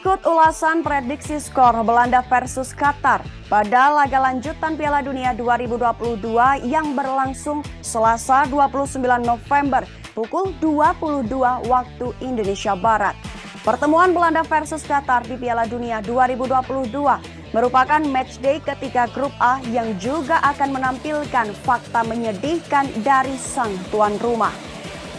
Berikut ulasan prediksi skor Belanda versus Qatar pada laga lanjutan Piala Dunia 2022 yang berlangsung Selasa 29 November pukul 22 waktu Indonesia Barat. Pertemuan Belanda versus Qatar di Piala Dunia 2022 merupakan matchday ketiga grup A yang juga akan menampilkan fakta menyedihkan dari sang tuan rumah.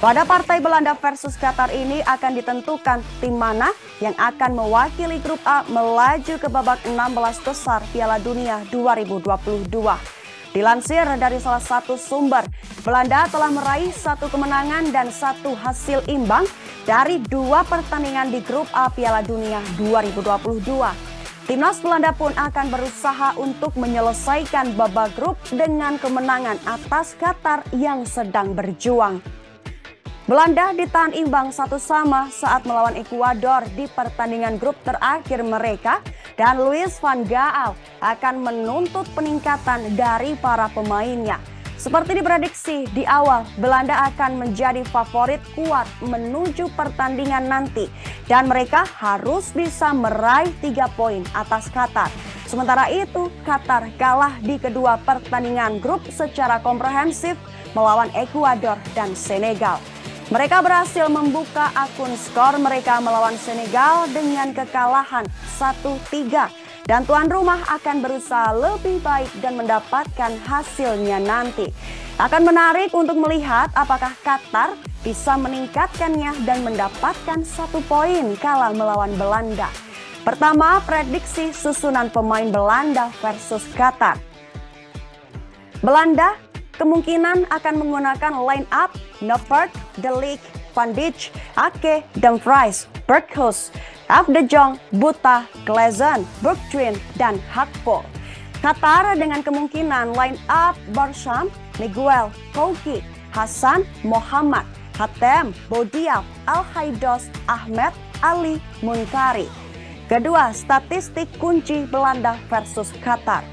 Pada partai Belanda versus Qatar ini akan ditentukan tim mana yang akan mewakili grup A melaju ke babak 16 besar Piala Dunia 2022. Dilansir dari salah satu sumber, Belanda telah meraih 1 kemenangan dan 1 hasil imbang dari 2 pertandingan di grup A Piala Dunia 2022. Timnas Belanda pun akan berusaha untuk menyelesaikan babak grup dengan kemenangan atas Qatar yang sedang berjuang. Belanda ditahan imbang 1-1 saat melawan Ekuador di pertandingan grup terakhir mereka dan Louis van Gaal akan menuntut peningkatan dari para pemainnya. Seperti diprediksi di awal, Belanda akan menjadi favorit kuat menuju pertandingan nanti dan mereka harus bisa meraih 3 poin atas Qatar. Sementara itu, Qatar kalah di kedua pertandingan grup secara komprehensif melawan Ekuador dan Senegal. Mereka berhasil membuka akun skor mereka melawan Senegal dengan kekalahan 1-3 dan tuan rumah akan berusaha lebih baik dan mendapatkan hasilnya nanti. Akan menarik untuk melihat apakah Qatar bisa meningkatkannya dan mendapatkan 1 poin kala melawan Belanda. Pertama, prediksi susunan pemain Belanda versus Qatar. Belanda kemungkinan akan menggunakan line up Noppert, De Ligt, Van Dijk, Ake, Dumfries, Berghuis, F. de Jong, Buta, Klaassen, Bergwijn, dan Gakpo. Qatar dengan kemungkinan line up Bergkamp, Miguel, Koki, Hassan, Mohamad, Hatem, Bodial, Al-Haidos, Ahmed, Ali, Munkari. Kedua, statistik kunci Belanda versus Qatar.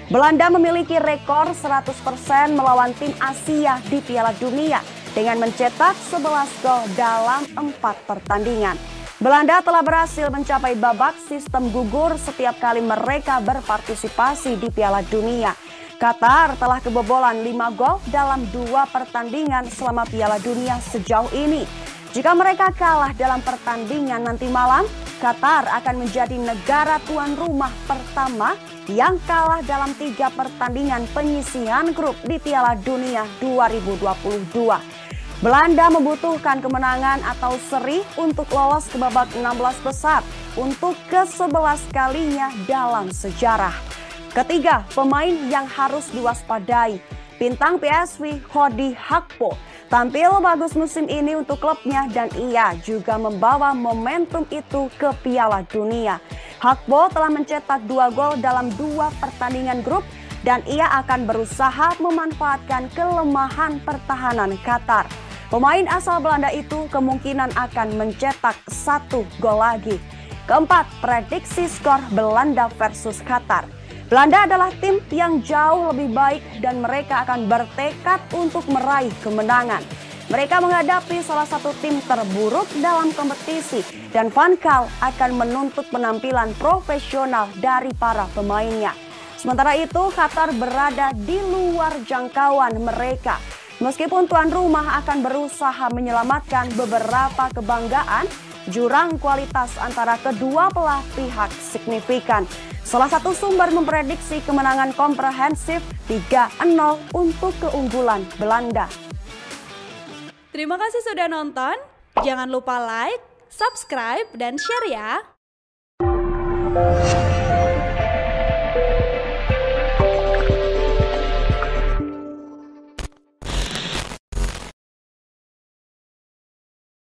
Belanda memiliki rekor 100% melawan tim Asia di Piala Dunia dengan mencetak 11 gol dalam 4 pertandingan. Belanda telah berhasil mencapai babak sistem gugur setiap kali mereka berpartisipasi di Piala Dunia. Qatar telah kebobolan 5 gol dalam 2 pertandingan selama Piala Dunia sejauh ini. Jika mereka kalah dalam pertandingan nanti malam, Qatar akan menjadi negara tuan rumah pertama yang kalah dalam 3 pertandingan penyisihan grup di Piala Dunia 2022. Belanda membutuhkan kemenangan atau seri untuk lolos ke babak 16 besar untuk ke-11 kalinya dalam sejarah. Ketiga, pemain yang harus diwaspadai. Bintang PSV Cody Gakpo tampil bagus musim ini untuk klubnya dan ia juga membawa momentum itu ke Piala Dunia. Gakpo telah mencetak 2 gol dalam 2 pertandingan grup dan ia akan berusaha memanfaatkan kelemahan pertahanan Qatar. Pemain asal Belanda itu kemungkinan akan mencetak 1 gol lagi. Keempat, prediksi skor Belanda versus Qatar. Belanda adalah tim yang jauh lebih baik dan mereka akan bertekad untuk meraih kemenangan. Mereka menghadapi salah satu tim terburuk dalam kompetisi dan Van Gaal akan menuntut penampilan profesional dari para pemainnya. Sementara itu, Qatar berada di luar jangkauan mereka. Meskipun tuan rumah akan berusaha menyelamatkan beberapa kebanggaan, jurang kualitas antara kedua belah pihak signifikan. Salah satu sumber memprediksi kemenangan komprehensif 3-0 untuk keunggulan Belanda. Terima kasih sudah nonton. Jangan lupa like, subscribe, dan share ya.